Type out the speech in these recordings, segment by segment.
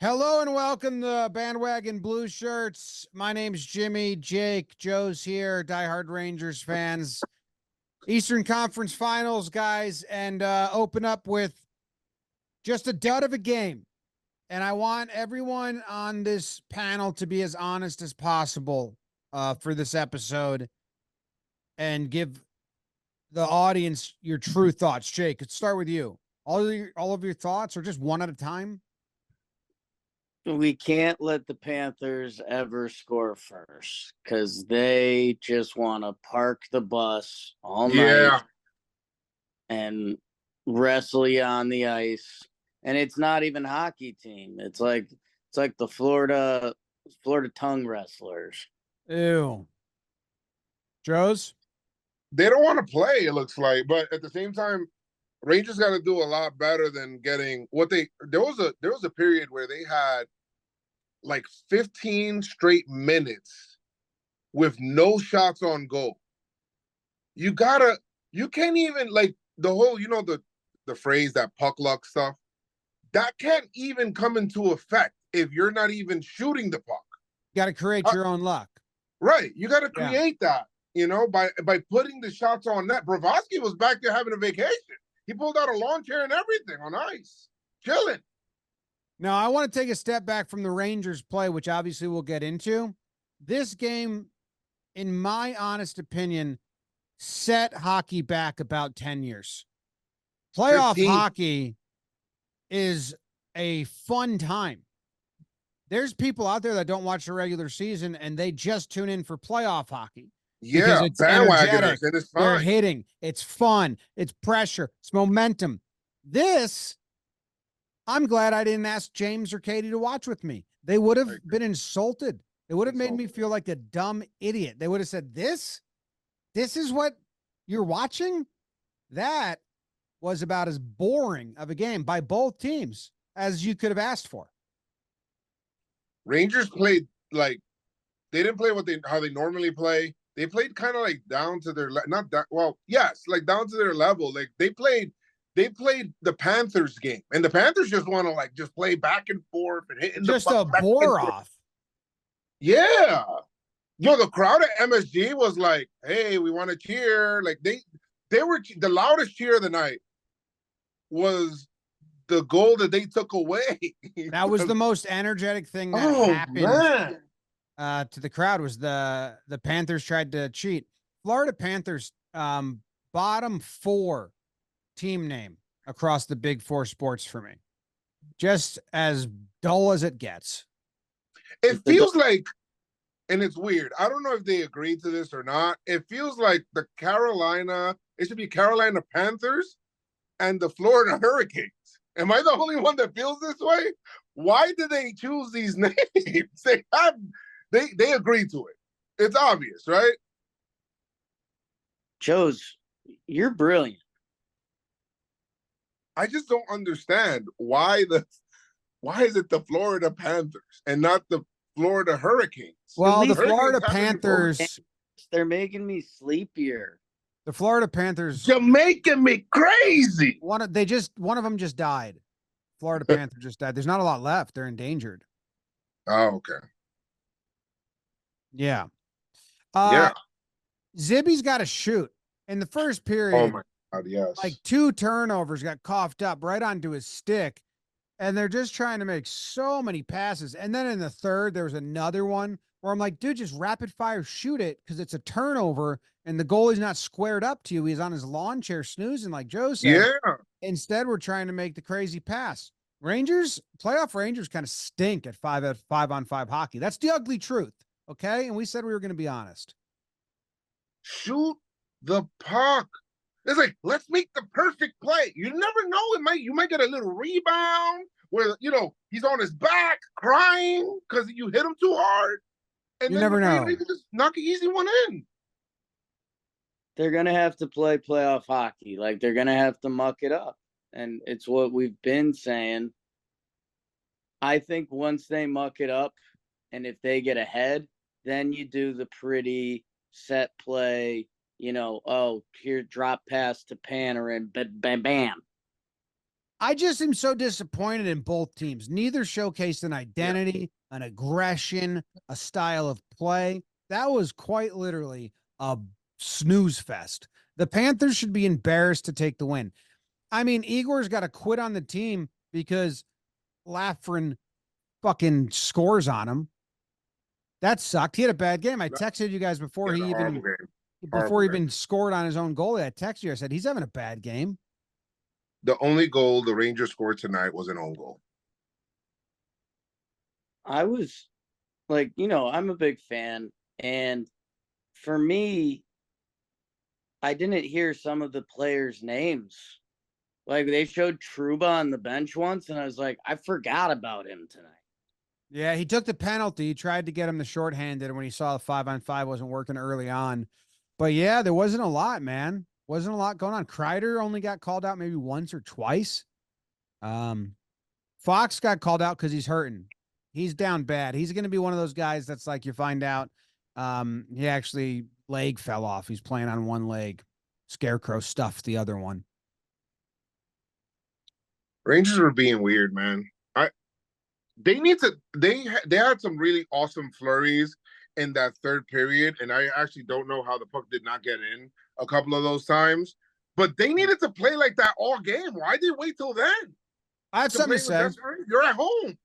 Hello and welcome to Bandwagon Blueshirts. My name's Jimmy. Jake, Joez here, diehard Rangers fans. Eastern Conference Finals, guys, and open up with just a dud of a game. And I want everyone on this panel to be as honest as possible for this episode and give the audience your true thoughts. Jake, let's start with you. All of your thoughts, or just one at a time? We can't let the Panthers ever score first because they just want to park the bus all night and wrestle you on the ice. And it's not even hockey team. It's like the Florida tongue wrestlers. Ew. Joez? They don't want to play, it looks like, but at the same time, Rangers got to do a lot better than getting what they. There was a period where they had like 15 straight minutes with no shots on goal. You can't even, like, the whole, the phrase, that puck luck stuff, that can't even come into effect if you're not even shooting the puck. You got to create your own luck. Right. You got to create that, by putting the shots on net. Bravosky was back there having a vacation. He pulled out a lawn chair and everything on ice, chilling. Now, I want to take a step back from the Rangers play, which obviously we'll get into. This game, in my honest opinion, set hockey back about 10 years. Playoff 15. hockey is a fun time. There's people out there that don't watch the regular season and they just tune in for playoff hockey. Yeah, it's bandwagoners, and it's fine. They're hitting. It's fun. It's pressure. It's momentum. This, I'm glad I didn't ask James or Katie to watch with me. They would have been insulted. It would have made me feel like a dumb idiot. They would have said, this is what you're watching? That was about as boring of a game by both teams as you could have asked for. Rangers played like they didn't play how they normally play. They played kind of like down to their not that well, yes, like down to their level. Like they played the Panthers game, and the Panthers just want to just play back and forth and hitting just the a bore off. Yeah, the crowd at MSG was like, "Hey, we want to cheer!" Like they were the loudest cheer of the night was the goal that they took away. That was the most energetic thing that happened to the crowd. Was the Panthers tried to cheat. Florida Panthers, bottom 4 team name across the big 4 sports for me. Just as dull as it gets. It feels like, and it's weird, I don't know if they agreed to this or not, it feels like it should be Carolina Panthers and the Florida Hurricanes. Am I the only one that feels this way? Why did they choose these names? They agreed to it. It's obvious, right? Joez, you're brilliant. I just don't understand why is it the Florida Panthers and not the Florida Hurricanes? Well, the Florida Panthers, they're making me sleepier. The Florida Panthers, you're making me crazy. One of them just died. Florida Panther just died. There's not a lot left. They're endangered. Oh, okay. Yeah. Yeah. Zibby's got to shoot in the first period. Oh my God, yes. Like 2 turnovers got coughed up right onto his stick, and they're just trying to make so many passes. And then in the third, there was another one where I'm like, dude, just rapid fire shoot it because it's a turnover and the goalie's not squared up to you. He's on his lawn chair snoozing, like Joe said. Yeah. Instead, we're trying to make the crazy pass. Playoff Rangers kind of stink at 5-on-5 hockey. That's the ugly truth. Okay. And we said we were going to be honest. Shoot the puck. It's like, let's make the perfect play. You never know. You might get a little rebound where, he's on his back crying because you hit him too hard. And you then never know. You can just knock an easy one in. They're going to have to play playoff hockey. Like, they're going to have to muck it up. And it's what we've been saying. I think once they muck it up, and if they get ahead, then you do the pretty set play, here, drop pass to Panarin, but bam, bam. I just am so disappointed in both teams. Neither showcased an identity, an aggression, a style of play. That was quite literally a snooze fest. The Panthers should be embarrassed to take the win. I mean, Igor's got to quit on the team because Lafren fucking scores on him. That sucked. He had a bad game. I texted you guys before he even scored on his own goalie. I texted you. I said he's having a bad game. The only goal the Rangers scored tonight was an own goal. I was like, I'm a big fan, and for me, I didn't hear some of the players' names. Like, they showed Trouba on the bench once, and I was like, I forgot about him tonight. Yeah, he took the penalty. He tried to get him the shorthanded when he saw the 5-on-5 wasn't working early on. But yeah, there wasn't a lot, man. Wasn't a lot going on. Kreider only got called out maybe once or twice. Fox got called out because he's hurting. He's down bad. He's going to be one of those guys that's like you find out he actually leg fell off. He's playing on one leg. Scarecrow stuffed the other one. Rangers were being weird, man. They had some really awesome flurries in that third period, and I actually don't know how the puck did not get in a couple of those times. But they needed to play like that all game. Why did they wait till then? I have something to say. You're at home.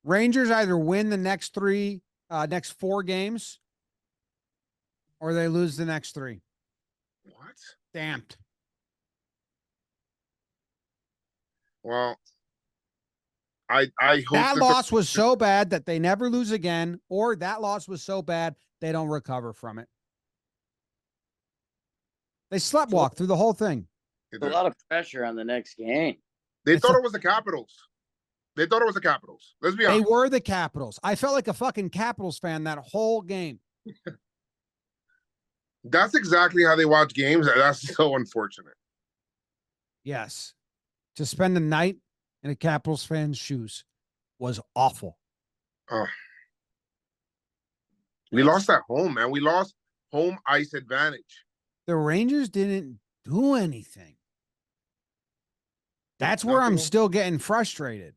Rangers either win the next four games, or they lose the next three. What? Stamped. Well, I hope that loss was so bad that they never lose again, or that loss was so bad they don't recover from it. They sleptwalked through the whole thing. A lot of pressure on the next game. They thought it was the Capitals. Let's be honest. They were the Capitals. I felt like a fucking Capitals fan that whole game. That's exactly how they watch games. That's so unfortunate. Yes. To spend the night in a Capitals fan's shoes was awful. We lost at home, man. We lost home ice advantage. The Rangers didn't do anything. That's where I'm still getting frustrated.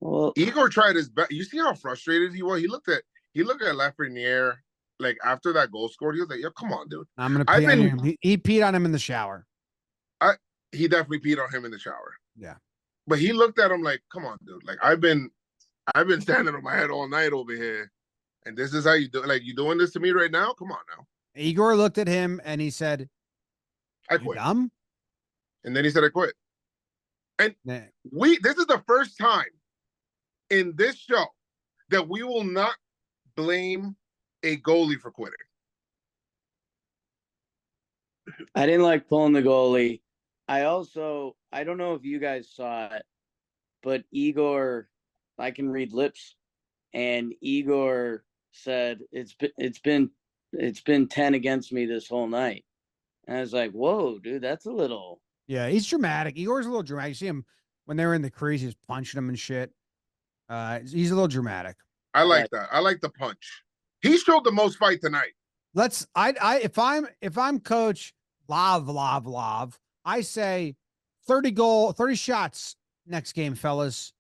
Well, Igor tried his best. You see how frustrated he was? He looked at Lafreniere like after that goal scored. He was like, "Yo, come on, dude." I'm gonna pee on him. He peed on him in the shower. He definitely peed on him in the shower. Yeah. But he looked at him like, come on, dude. Like I've been standing on my head all night over here. And this is how you do like you doing this to me right now? Come on now. Igor looked at him and he said, I quit. Dumb? And then he said I quit. And this is the first time in this show that we will not blame a goalie for quitting. I didn't like pulling the goalie. I don't know if you guys saw it, but Igor, I can read lips, and Igor said it's been 10 against me this whole night. And I was like, whoa, dude, that's a little. Yeah, he's dramatic. Igor's a little dramatic. You see him when they were in the crease, he was punching him and shit. He's a little dramatic. I like that. I like the punch. He showed the most fight tonight. If I'm coach Lov, I say 30 shots next game, fellas.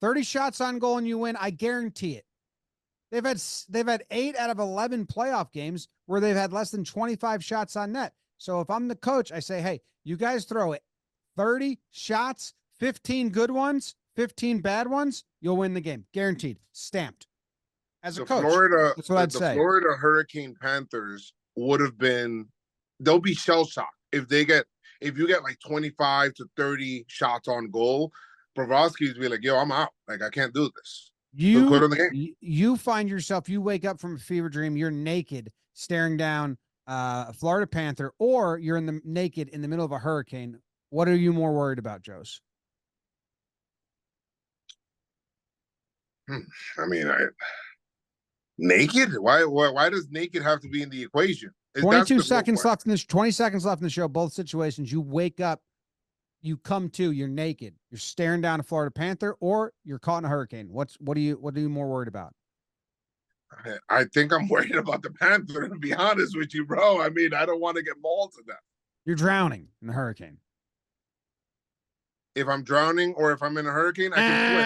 30 shots on goal and you win. I guarantee it. They've had 8 out of 11 playoff games where they've had less than 25 shots on net. So if I'm the coach, I say, hey, you guys throw it 30 shots, 15 good ones, 15 bad ones, you'll win the game. Guaranteed. Stamped. As a coach, that's what I'd say. The Florida Hurricane Panthers they'll be shell shocked if you get like 25 to 30 shots on goal. Brovsky's be like, yo, I'm out. Like, I can't do this. You find yourself, you wake up from a fever dream, you're naked staring down a Florida Panther, or you're naked in the middle of a hurricane. What are you more worried about, Joez? I mean, naked? Why does naked have to be in the equation? 20 seconds left in the show. Both situations, you wake up, you come to, you're naked, you're staring down a Florida Panther, or you're caught in a hurricane. What are you more worried about? I think I'm worried about the Panther, to be honest with you, bro. I mean, I don't want to get mauled to death. You're drowning in the hurricane. if I'm drowning or if I'm in a hurricane, I can swim.